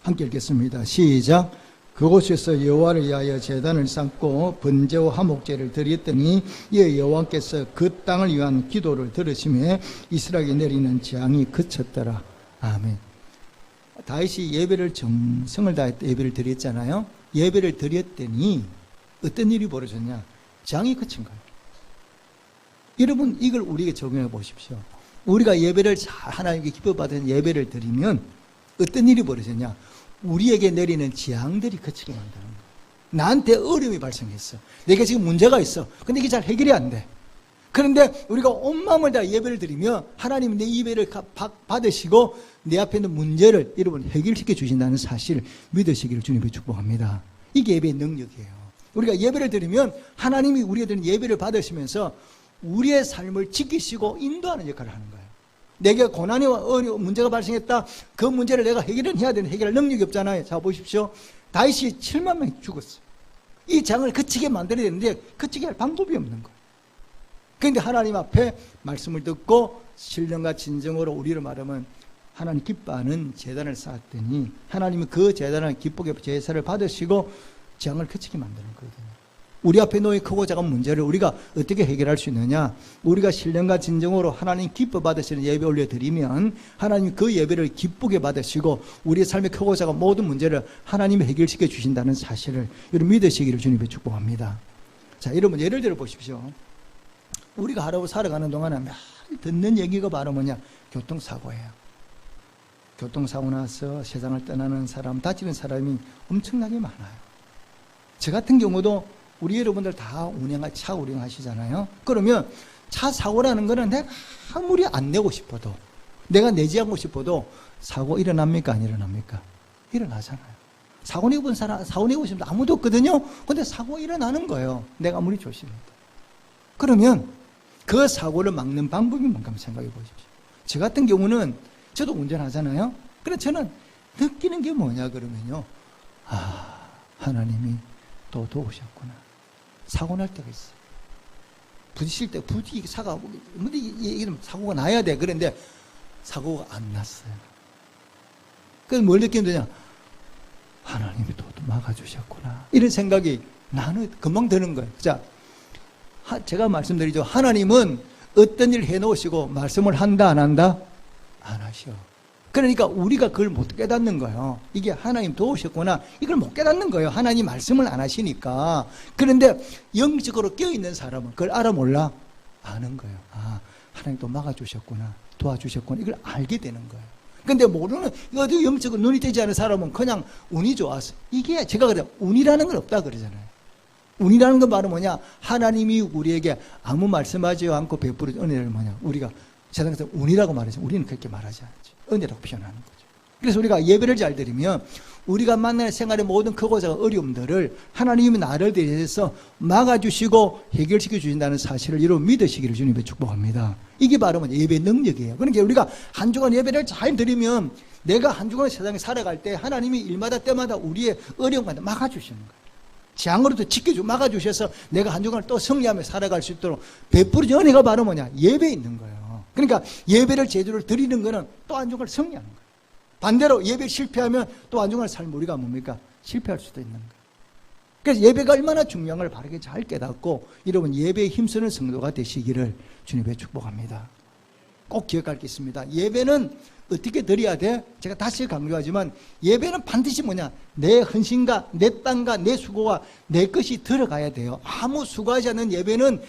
함께 읽겠습니다. 시작. 그곳에서 여호와를 위하여 제단을 쌓고 번제와 화목제를 드렸더니 이에 여호와께서 그 땅을 위한 기도를 들으시며 이스라엘에 내리는 재앙이 그쳤더라. 아멘. 다윗이 예배를 정성을 다해 예배를 드렸잖아요. 예배를 드렸더니 어떤 일이 벌어졌냐? 재앙이 그친 거예요. 여러분 이걸 우리에게 적용해 보십시오. 우리가 예배를 잘 하나님께 기뻐 받은 예배를 드리면 어떤 일이 벌어졌냐? 우리에게 내리는 재앙들이 그치게 만드는 거예요. 나한테 어려움이 발생했어. 내가 지금 문제가 있어. 근데 이게 잘 해결이 안 돼. 그런데 우리가 온 마음을 다 예배를 드리면 하나님이 내 예배를 받으시고 내 앞에 있는 문제를 여러분 해결시켜 주신다는 사실을 믿으시기를 주님이 축복합니다. 이게 예배의 능력이에요. 우리가 예배를 드리면 하나님이 우리가 드리는 예배를 받으시면서 우리의 삶을 지키시고 인도하는 역할을 하는 거예요. 내게 고난이 어려운 문제가 발생했다. 그 문제를 내가 해결은 해야 되는 해결할 능력이 없잖아요. 자 보십시오. 다윗이 7만 명이 죽었어요. 이 장을 그치게 만들어야 되는데 그치게 할 방법이 없는 거예요. 그런데 하나님 앞에 말씀을 듣고 신령과 진정으로 우리를 말하면 하나님 기뻐하는 제단을 쌓았더니 하나님이 그 제단을 기쁘게 제사를 받으시고 재앙을 그치게 만드는 거거든요. 우리 앞에 놓인 크고 작은 문제를 우리가 어떻게 해결할 수 있느냐? 우리가 신령과 진정으로 하나님 기뻐 받으시는 예배 올려드리면 하나님 그 예배를 기쁘게 받으시고 우리의 삶의 크고 작은 모든 문제를 하나님이 해결시켜 주신다는 사실을 여러분 믿으시기를 주님이 축복합니다. 자, 여러분 예를 들어 보십시오. 우리가 하루 살아가는 동안에 늘 듣는 얘기가 바로 뭐냐? 교통사고예요. 교통사고 나서 세상을 떠나는 사람, 다치는 사람이 엄청나게 많아요. 저 같은 경우도 우리 여러분들 다 차 운행하시잖아요. 그러면 차 사고라는 거는 내가 아무리 안 내고 싶어도, 내가 내지 않고 싶어도 사고 일어납니까? 안 일어납니까? 일어나잖아요. 사고 내고 싶은 사람 아무도 없거든요. 근데 사고 일어나는 거예요. 내가 아무리 조심해도. 그러면 그 사고를 막는 방법이 뭔가 한번 생각해 보십시오. 저 같은 경우는 저도 운전하잖아요. 그래서 저는 느끼는 게 뭐냐 그러면요. 아, 하나님이 또 도우셨구나. 사고 날 때가 있어요. 부딪힐 때 사고가 나야 돼. 그런데 사고가 안 났어요. 그래서 뭘 느끼면 되냐? 하나님이 또 막아주셨구나. 이런 생각이 나는 금방 드는 거예요. 자, 제가 말씀드리죠. 하나님은 어떤 일을 해놓으시고 말씀을 한다 안 한다? 안 하셔. 그러니까 우리가 그걸 못 깨닫는 거예요. 이게 하나님 도우셨구나. 이걸 못 깨닫는 거예요. 하나님 말씀을 안 하시니까. 그런데 영적으로 깨어있는 사람은 그걸 알아 몰라? 아는 거예요. 아, 하나님 또 막아주셨구나. 도와주셨구나. 이걸 알게 되는 거예요. 근데 모르는, 이거 영적으로 눈이 되지 않은 사람은 그냥 운이 좋아서. 이게 제가 그래요. 운이라는 건 없다 그러잖아요. 운이라는 건 바로 뭐냐? 하나님이 우리에게 아무 말씀하지 않고 베푸는 은혜를 뭐냐? 우리가 세상에서 운이라고 말하죠. 우리는 그렇게 말하지 않죠. 은혜라고 표현하는 거죠. 그래서 우리가 예배를 잘 드리면 우리가 만나는 생활의 모든 크고 작은 어려움들을 하나님이 나를 대해서 막아주시고 해결시켜 주신다는 사실을 여러분 믿으시기를 주님의 축복합니다. 이게 바로 예배의 능력이에요. 그러니까 우리가 한 주간 예배를 잘 드리면 내가 한 주간 세상에 살아갈 때 하나님이 일마다 때마다 우리의 어려움을 막아주시는 거예요. 재앙으로도 지켜주고 막아주셔서 내가 한 주간을 또 승리하며 살아갈 수 있도록 베풀어준 은혜가 바로 뭐냐? 예배에 있는 거예요. 그러니까 예배를 제대로 드리는 거는 또 한 주간을 승리하는 거예요. 반대로 예배 실패하면 또 한 주간을 삶 우리가 뭡니까? 실패할 수도 있는 거예요. 그래서 예배가 얼마나 중요한 걸 바르게 잘 깨닫고 여러분 예배에 힘쓰는 성도가 되시기를 주님의 축복합니다. 꼭 기억할 게 있습니다. 예배는 어떻게 드려야 돼? 제가 다시 강조하지만 예배는 반드시 뭐냐? 내 헌신과 내 땅과 내 수고와 내 것이 들어가야 돼요. 아무 수고하지 않는 예배는,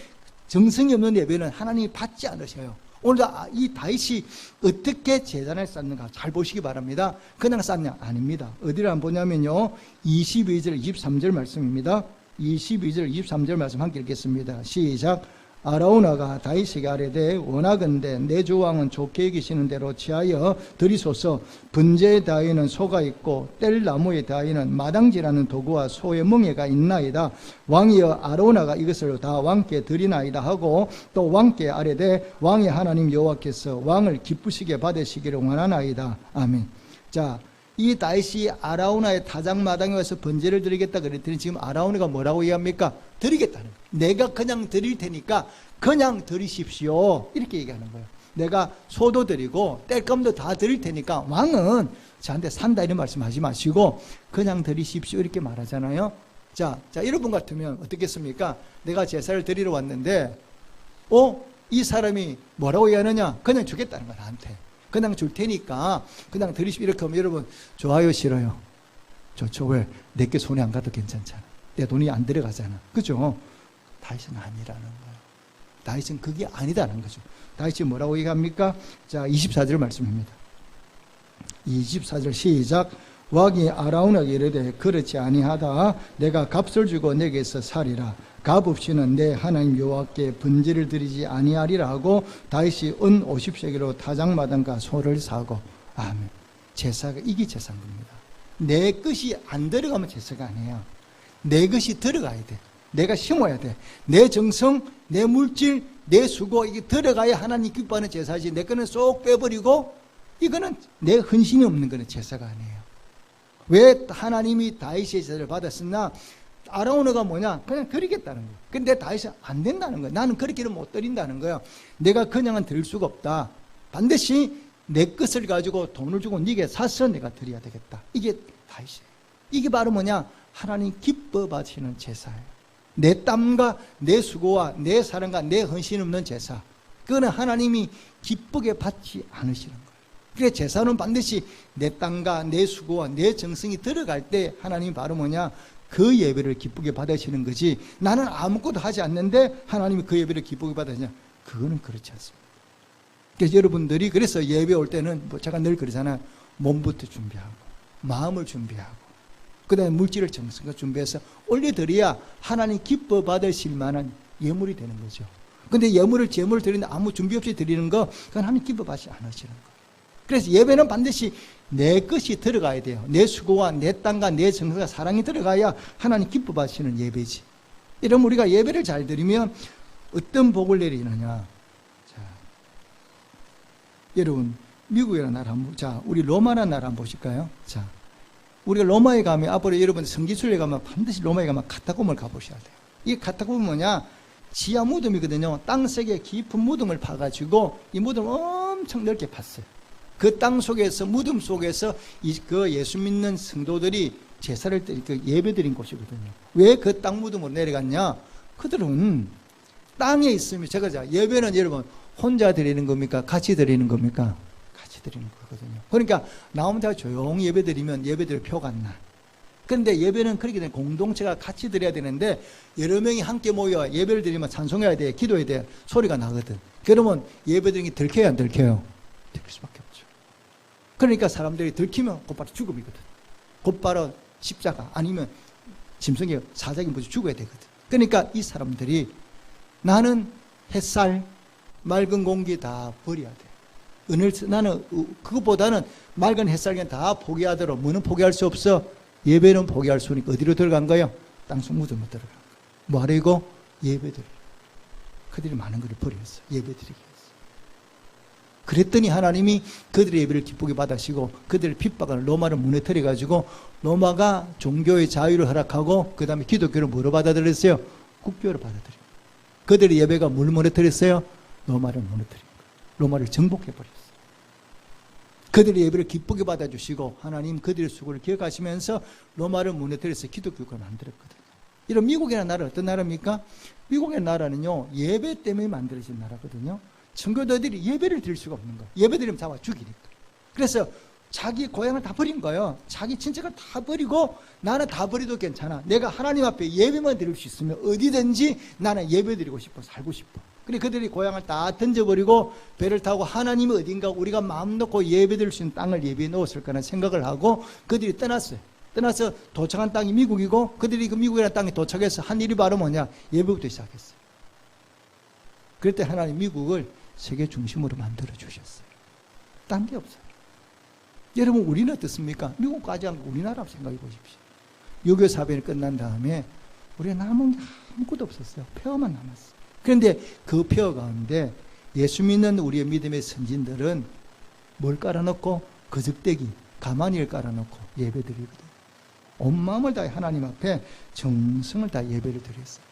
정성이 없는 예배는 하나님이 받지 않으셔요. 오늘 이 다윗이 어떻게 제단을 쌓는가 잘 보시기 바랍니다. 그냥 쌓냐? 아닙니다. 어디를 한번 보냐면요, 22절 23절 말씀입니다. 22절 23절 말씀 함께 읽겠습니다. 시작. 아라우나가 다윗에게 아뢰되 원하건대 내 주 왕은 좋게 여기시는 대로 취하여 드리소서. 번제의 다위는 소가 있고 뗄나무의 다위는 마당질하는 도구와 소의 멍에가 있나이다. 왕이여 아라우나가 이것을 다 왕께 드리나이다 하고 또 왕께 아뢰되 왕의 하나님 여호와께서 왕을 기쁘시게 받으시기를 원하나이다. 아멘. 자, 이 다윗이 아라우나의 타작마당에 와서 번제를 드리겠다 그랬더니 지금 아라우나가 뭐라고 얘기합니까? 드리겠다는 거예요. 내가 그냥 드릴 테니까 그냥 드리십시오. 이렇게 얘기하는 거예요. 내가 소도 드리고 땔감도 다 드릴 테니까 왕은 저한테 산다 이런 말씀하지 마시고 그냥 드리십시오 이렇게 말하잖아요. 자, 여러분 같으면 어떻겠습니까? 내가 제사를 드리러 왔는데 이 사람이 뭐라고 얘기하느냐? 그냥 주겠다는 거야 나한테. 그냥 줄 테니까 그냥 드리십시오. 이렇게 하면 여러분 좋아요 싫어요? 좋죠. 왜? 내게 손에 안 가도 괜찮잖아. 내 돈이 안 들어가잖아. 그죠? 다윗은 아니라는 거예요. 다윗은 그게 아니다는 거죠. 다윗이 뭐라고 얘기합니까? 자, 24절 말씀입니다. 24절 시작. 왕이 아라우나에게 이르되 그렇지 아니하다. 내가 값을 주고 내게서 살이라. 값 없이는 내 하나님 여호와께 번제를 드리지 아니하리라 하고 다윗이 은 50세겔로 타작마당과 소를 사고. 아멘. 제사가 이게 제사인 겁니다. 내 것이 안 들어가면 제사가 아니에요. 내 것이 들어가야 돼. 내가 심어야 돼. 내 정성, 내 물질, 내 수고 이게 들어가야 하나님 기뻐하는 제사지. 내 거는 쏙 빼버리고 이거는 내 헌신이 없는 거는 제사가 아니에요. 왜 하나님이 다윗의 제사를 받았으나 아라우나가 뭐냐? 그냥 드리겠다는 거예요. 근데 다윗은 안 된다는 거예요. 나는 그렇게는 못 드린다는 거예요. 내가 그냥은 드릴 수가 없다. 반드시 내 것을 가지고 돈을 주고 네게 사서 내가 드려야 되겠다. 이게 다윗이에요. 이게 바로 뭐냐? 하나님 기뻐 받으시는 제사예요. 내 땀과 내 수고와 내 사랑과 내 헌신 없는 제사. 그거는 하나님이 기쁘게 받지 않으시는 거예요. 그래서 제사는 반드시 내 땀과 내 수고와 내 정성이 들어갈 때 하나님이 바로 뭐냐? 그 예배를 기쁘게 받으시는 거지. 나는 아무것도 하지 않는데 하나님이 그 예배를 기쁘게 받으시냐? 그거는 그렇지 않습니다. 그래서 여러분들이 그래서 예배 올 때는 제가 늘 그러잖아요. 몸부터 준비하고 마음을 준비하고 그 다음에 물질을 정성껏 준비해서 올려드려야 하나님 기뻐 받으실 만한 예물이 되는 거죠. 근데 제물을 드리는데 아무 준비 없이 드리는 거 그건 하나님 기뻐 받지 않으시는 거예요. 그래서 예배는 반드시 내 것이 들어가야 돼요. 내 수고와 내 땅과 내 정성과 사랑이 들어가야 하나님 기뻐 받으시는 예배지. 이러면 우리가 예배를 잘 드리면 어떤 복을 내리느냐. 자, 여러분 미국이라는 나라 한번, 자, 우리 로마라는 나라 한번 보실까요? 자, 우리가 로마에 가면 앞으로 여러분 성지순례 가면 반드시 로마에 가면 카타콤을 가보셔야 돼요. 이 카타콤은 뭐냐? 지하 무덤이거든요. 땅속에 깊은 무덤을 파가지고 이 무덤을 엄청 넓게 팠어요. 그 땅 속에서 무덤 속에서 그 예수 믿는 성도들이 제사를 예배 드린 곳이거든요. 왜 그 땅 무덤으로 내려갔냐? 그들은 땅에 있으면, 제가 예배는 여러분 혼자 드리는 겁니까? 같이 드리는 겁니까? 같이 드리는 거거든요. 그러니까 나 혼자 조용히 예배 드리면 예배 드릴 표가 안 나. 그런데 예배는 그렇게 되면 공동체가 같이 드려야 되는데, 여러 명이 함께 모여 예배를 드리면 찬송해야 돼, 기도해야 돼, 소리가 나거든. 그러면 예배 드리는 게 들켜요, 안 들켜요? 들킬 수밖에 없죠. 그러니까 사람들이 들키면 곧바로 죽음이거든. 곧바로 십자가, 아니면 짐승의 사자기 뭐지 죽어야 되거든. 그러니까 이 사람들이 나는 햇살, 맑은 공기 다 버려야 돼. 나는 그것보다는 맑은 햇살 그냥 다 포기하도록. 뭐는 포기할 수 없어? 예배는 포기할 수 없으니까 어디로 들어간 거예요? 땅속 무덤으로 들어간 거예요. 뭐하려고? 예배드리고. 그들이 많은 것을 버렸어. 예배드리기 위해서. 그랬더니 하나님이 그들의 예배를 기쁘게 받으시고, 그들의 핍박을 로마를 무너뜨려가지고 로마가 종교의 자유를 허락하고, 그 다음에 기독교를 뭐로 받아들였어요? 국교를 받아들여요. 그들의 예배가 뭘 무너뜨렸어요? 로마를 무너뜨린 거예요. 로마를 정복해버렸어요. 그들의 예배를 기쁘게 받아주시고, 하나님 그들의 수고를 기억하시면서 로마를 무너뜨려서 기독교를 만들었거든요. 이런 미국이라는 나라는 어떤 나라입니까? 미국의 나라는요, 예배 때문에 만들어진 나라거든요. 청교도들이 예배를 드릴 수가 없는 거예요. 예배 드리면 잡아 죽이니까. 그래서 자기 고향을 다 버린 거예요. 자기 친척을 다 버리고, 나는 다 버려도 괜찮아. 내가 하나님 앞에 예배만 드릴 수 있으면 어디든지 나는 예배 드리고 싶어, 살고 싶어. 그래 그들이 고향을 다 던져버리고 배를 타고 하나님이 어딘가 우리가 마음 놓고 예배 드릴 수 있는 땅을 예비해 놓았을 거라는 생각을 하고 그들이 떠났어요. 떠나서 도착한 땅이 미국이고, 그들이 그 미국이라는 땅에 도착해서 한 일이 바로 뭐냐? 예배부터 시작했어요. 그럴 때 하나님 미국을 세계 중심으로 만들어 주셨어요. 딴 게 없어요. 여러분, 우리는 어떻습니까? 미국까지 않고 우리나라 생각해 보십시오. 6.25 사변이 끝난 다음에 우리가 남은 게 아무것도 없었어요. 폐허만 남았어요. 그런데 그 폐허 가운데 예수 믿는 우리의 믿음의 선진들은 뭘 깔아놓고? 거적대기, 가마니를 깔아놓고 예배드리거든요. 온 마음을 다해 하나님 앞에 정성을 다해 예배를 드렸어요.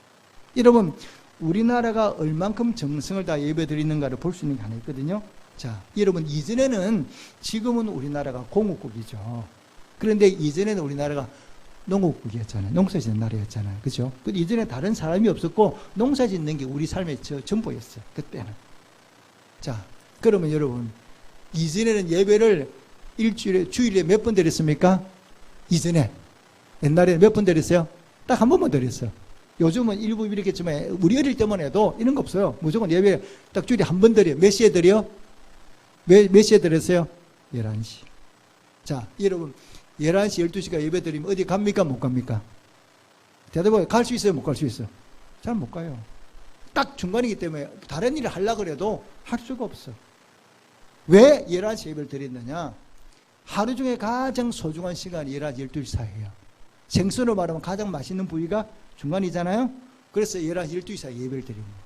여러분, 우리나라가 얼만큼 정성을 다해 예배 드리는가를 볼 수 있는 게 하나 있거든요. 자, 여러분, 이전에는, 지금은 우리나라가 공화국이죠. 그런데 이전에는 우리나라가 농업국이었잖아요. 농사 짓는 나라였잖아요. 그죠? 이전에 다른 사람이 없었고 농사 짓는 게 우리 삶의 전부였어요. 그때는. 자, 그러면 여러분, 이전에는 예배를 주일에 몇 번 드렸습니까? 이전에. 옛날에는 몇 번 드렸어요? 딱 한 번만 드렸어요. 요즘은 일부 이렇겠지만 우리 어릴 때만 해도 이런 거 없어요. 무조건 예배 딱 주일에 한 번 드려요. 몇 시에 드려요? 몇 시에 드렸어요? 11시. 자, 여러분, 11시, 12시가 예배 드리면 어디 갑니까? 못 갑니까? 대답해, 갈 수 있어요? 못 갈 수 있어요? 잘 못 가요. 딱 중간이기 때문에 다른 일을 하려고 해도 할 수가 없어. 왜 11시 예배를 드렸느냐? 하루 중에 가장 소중한 시간이 11시, 12시 사이에요. 생선으로 말하면 가장 맛있는 부위가 중간이잖아요. 그래서 11시, 12시 사이에 예배를 드리는 거예요.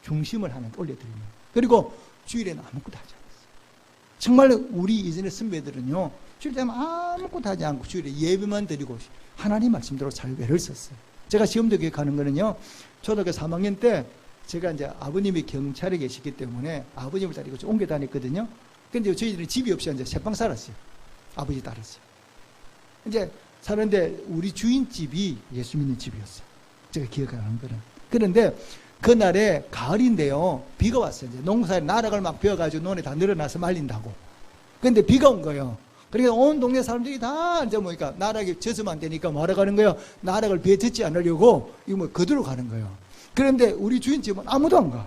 중심을 하나 올려드리는 거예요. 그리고 주일에는 아무것도 하지 않았어요. 정말 우리 이전의 선배들은요, 주일 때는 아무것도 하지 않고 주일에 예배만 드리고 하나님 말씀대로 잘 외를 썼어요. 제가 지금도 기억하는 거는요, 초등학교 3학년 때 제가 이제 아버님이 경찰에 계시기 때문에 아버님을 따르고 옮겨 다녔거든요. 근데 저희들은 집이 없이 이제 새방 살았어요. 아버지 따랐어요. 이제 사는데 우리 주인집이 예수 믿는 집이었어요. 제가 기억하는 거는. 그런데 그날에 가을인데요, 비가 왔어요. 이제 농사에 나락을 막 베어가지고 논에 다 늘어나서 말린다고. 근데 비가 온 거예요. 그러니까 온 동네 사람들이 다 이제 뭐니까 나락이 젖으면 안 되니까 뭐하러 가는 거예요? 나락을 비에 젖지 않으려고 이거 뭐 그대로 가는 거예요. 그런데 우리 주인집은 아무도 안 가.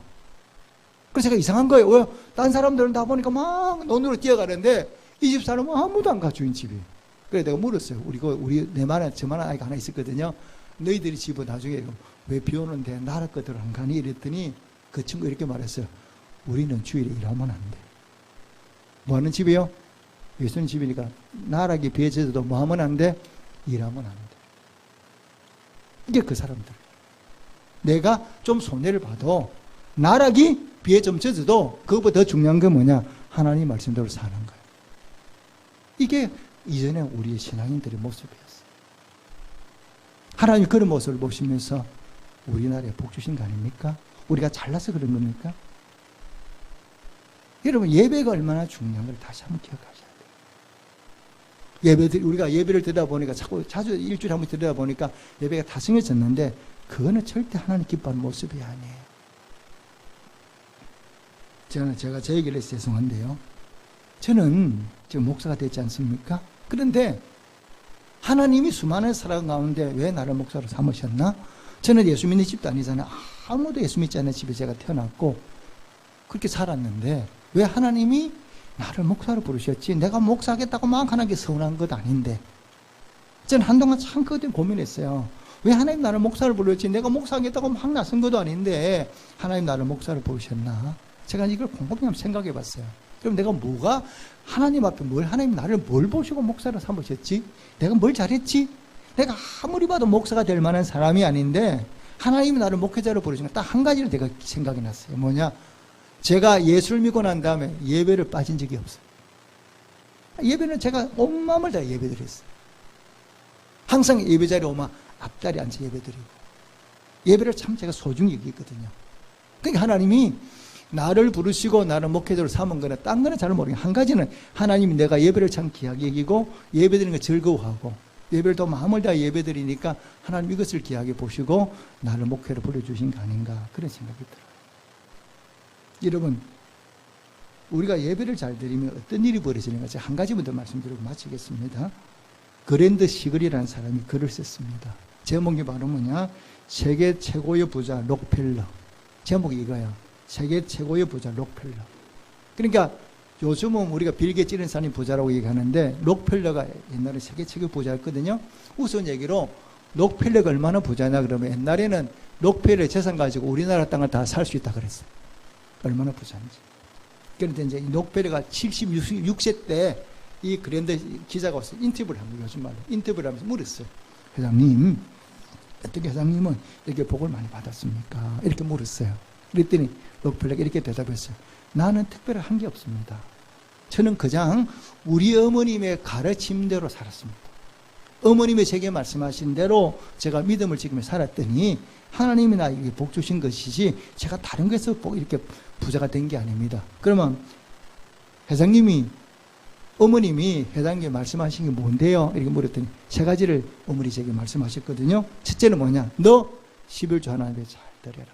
그래서 제가 이상한 거예요. 왜? 딴 사람들은 다 보니까 막 논으로 뛰어가는데 이 집 사람은 아무도 안 가, 주인집이. 그래서 내가 물었어요. 우리 내만한 저만한 아이가 하나 있었거든요. 너희들이 집은 나중에 왜 비 오는데 나락 거들 안 가니? 이랬더니 그 친구 이렇게 말했어요. 우리는 주일에 일하면 안 돼. 뭐 하는 집이요? 예수님 집이니까 나락이 비에 젖어도 뭐 하면 안 돼? 일하면 안 돼. 이게 그 사람들. 내가 좀 손해를 봐도 나락이 비에 좀 젖어도 그것보다 더 중요한 건 뭐냐? 하나님 말씀대로 사는 거예요. 이게 이전에 우리의 신앙인들의 모습이었어요. 하나님이 그런 모습을 보시면서 우리나라에 복 주신 거 아닙니까? 우리가 잘나서 그런 겁니까? 여러분, 예배가 얼마나 중요한 걸 다시 한번 기억하셔야 돼요. 우리가 예배를 드리다 보니까 자주 일주일에 한 번 드리다 보니까 예배가 다승해졌는데 그거는 절대 하나님 기뻐하는 모습이 아니에요. 제가 제 얘기를 해서 죄송한데요. 저는 지금 목사가 됐지 않습니까? 그런데 하나님이 수많은 사람 가운데 왜 나를 목사로 삼으셨나? 저는 예수 믿는 집도 아니잖아요. 아무도 예수 믿지 않는 집에 제가 태어났고 그렇게 살았는데 왜 하나님이 나를 목사로 부르셨지? 내가 목사하겠다고 막 하는 게 서운한 것 아닌데. 저는 한동안 참 그것 때문에 고민했어요. 왜 하나님 나를 목사를 부르셨지? 내가 목사하겠다고 막 나선 것도 아닌데 하나님 나를 목사로 부르셨나? 제가 이걸 곰곰이 한번 생각해 봤어요. 그럼 내가 하나님 앞에 하나님 나를 뭘 보시고 목사로 삼으셨지? 내가 뭘 잘했지? 내가 아무리 봐도 목사가 될 만한 사람이 아닌데 하나님이 나를 목회자로 부르신 거 딱 한 가지를 내가 생각이 났어요. 뭐냐? 제가 예수를 믿고 난 다음에 예배를 빠진 적이 없어요. 예배는 제가 온 마음을 다 예배드렸어요. 항상 예배 자리에 오면 앞자리에 앉아 예배드리고 예배를 참 제가 소중히 여기거든요. 그러니까 하나님이 나를 부르시고 나를 목회자로 삼은 거는 딴 거는 잘 모르겠어요. 한 가지는 하나님이 내가 예배를 참 귀하게 여기고 예배드리는 거 즐거워하고 예배를 더 마음을 다해 예배드리니까 하나님 이것을 귀하게 보시고 나를 목회로 불러주신 거 아닌가 그런 생각이 들어요. 여러분, 우리가 예배를 잘 드리면 어떤 일이 벌어지는가 제가 한 가지만 더 말씀드리고 마치겠습니다. 그랜드 시글이라는 사람이 글을 썼습니다. 제목이 바로 뭐냐? 세계 최고의 부자 록펠러. 제목이 이거야. 세계 최고의 부자 록펠러. 그러니까 요즘은 우리가 빌 게이츠 이런 사람이 부자라고 얘기하는데 록펠러가 옛날에 세계 최고의 부자였거든요. 우선 얘기로 록펠러가 얼마나 부자냐 그러면 옛날에는 록펠러 재산 가지고 우리나라 땅을 다 살 수 있다 그랬어요. 얼마나 부자인지. 그런데 이제 록펠러가 76세 때 이 그랜드 기자가 와서 인터뷰를 한 거예요. 요즘 말로. 인터뷰를 하면서 물었어요. 회장님, 어떻게 회장님은 이렇게 복을 많이 받았습니까? 이렇게 물었어요. 그랬더니 록펠러가 이렇게 대답했어요. 나는 특별히 한 게 없습니다. 저는 그냥 우리 어머님의 가르침대로 살았습니다. 어머님이 제게 말씀하신 대로 제가 믿음을 지키며 살았더니 하나님이 나에게 복 주신 것이지 제가 다른 것에서 이렇게 부자가 된 게 아닙니다. 그러면 어머님이 회장님께 말씀하신 게 뭔데요? 이렇게 물었더니 세 가지를 어머니 제게 말씀하셨거든요. 첫째는 뭐냐? 너 11조 하나님께 잘 드려라.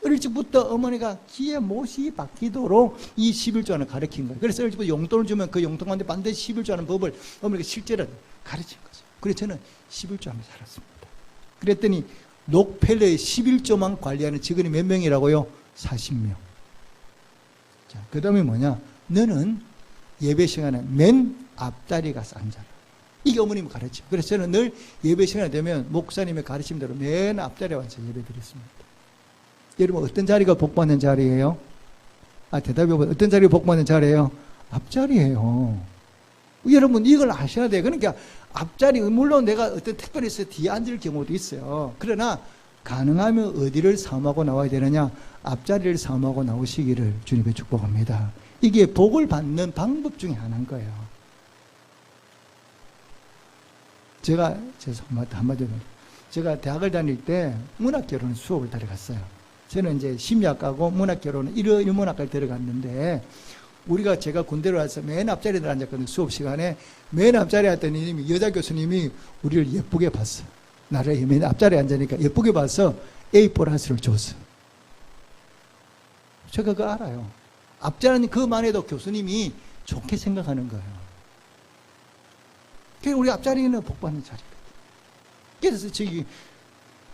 어릴 적부터 어머니가 귀에 못이 박히도록 이 11조를 가르친 거예요. 그래서 어릴 적부터 용돈을 주면 그 용돈 가운데 반드시 11조 하는 법을 어머니가 실제로 가르친 거죠. 그래서 저는 11조 하며 살았습니다. 그랬더니 록펠러의 11조만 관리하는 직원이 몇 명이라고요? 40명. 자, 그 다음에 뭐냐? 너는 예배 시간에 맨 앞자리에 가서 앉아라. 이게 어머님이 가르쳐. 그래서 저는 늘 예배 시간이 되면 목사님의 가르침대로 맨 앞자리에 앉아서 예배 드렸습니다. 여러분, 어떤 자리가 복받는 자리예요? 대답해보면 어떤 자리가 복받는 자리예요? 앞자리예요. 여러분, 이걸 아셔야 돼요. 그러니까 앞자리, 물론 내가 어떤 특별해서 뒤에 앉을 경우도 있어요. 그러나 가능하면 어디를 사모하고 나와야 되느냐? 앞자리를 사모하고 나오시기를 주님께 축복합니다. 이게 복을 받는 방법 중에 하나인 거예요. 제가 한마디로 제가 대학을 다닐 때 문학개론 수업을 들어갔어요. 저는 이제 심리학과고 문학개론은 일문학과를 들어갔는데 제가 군대로 와서 맨 앞자리에 앉았거든요. 수업 시간에 맨 앞자리에 앉더니 여자 교수님이 우리를 예쁘게 봤어. 나를 맨 앞자리에 앉으니까 예쁘게 봐서 A+를 줬어. 제가 그거 알아요. 앞자리는 그만 해도 교수님이 좋게 생각하는 거예요. 그래서 우리 앞자리는 복받는 자리거든. 그래서 저기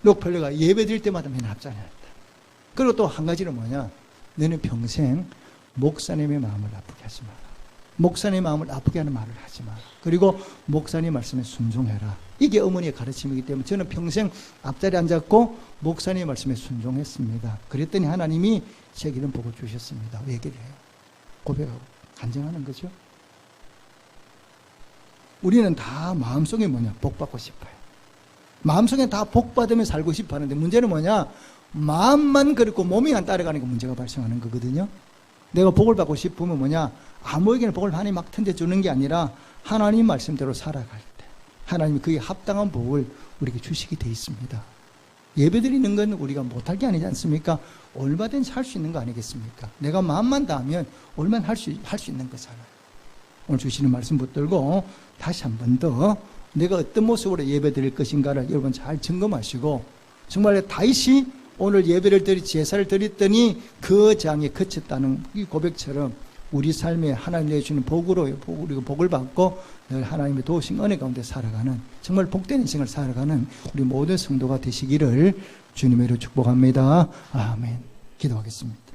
록펠러가 예배 드릴 때마다 맨 앞자리에 앉다. 그리고 또 한 가지는 뭐냐? 너는 평생 목사님의 마음을 아프게 하지 마라. 목사님의 마음을 아프게 하는 말을 하지 마라. 그리고 목사님 말씀에 순종해라. 이게 어머니의 가르침이기 때문에 저는 평생 앞자리에 앉았고 목사님의 말씀에 순종했습니다. 그랬더니 하나님이 제게 이런 복을 주셨습니다. 얘기를 해요. 고백하고 간증하는 거죠. 우리는 다 마음속에 뭐냐? 복 받고 싶어요. 마음속에 다 복 받으며 살고 싶어 하는데 문제는 뭐냐? 마음만 그렇고 몸이 안 따라가니까 문제가 발생하는 거거든요. 내가 복을 받고 싶으면 뭐냐? 아무에게나 복을 많이 막 던져주는 게 아니라 하나님 말씀대로 살아갈 때 하나님이 그에 합당한 복을 우리에게 주시게 돼 있습니다. 예배드리는 건 우리가 못할 게 아니지 않습니까? 얼마든지 할 수 있는 거 아니겠습니까? 내가 마음만 다하면 얼마나 할 수 있는 거잖아요. 오늘 주시는 말씀 붙들고 다시 한 번 더 내가 어떤 모습으로 예배 드릴 것인가를 여러분 잘 점검하시고, 정말 다윗이 오늘 예배를 제사를 드렸더니 그 장에 그쳤다는 이 고백처럼 우리 삶에 하나님 내주시는 복으로 우리가 복을 받고 늘 하나님의 도우신 은혜 가운데 살아가는 정말 복된 인생을 살아가는 우리 모든 성도가 되시기를 주님의 이름으로 축복합니다. 아멘. 기도하겠습니다.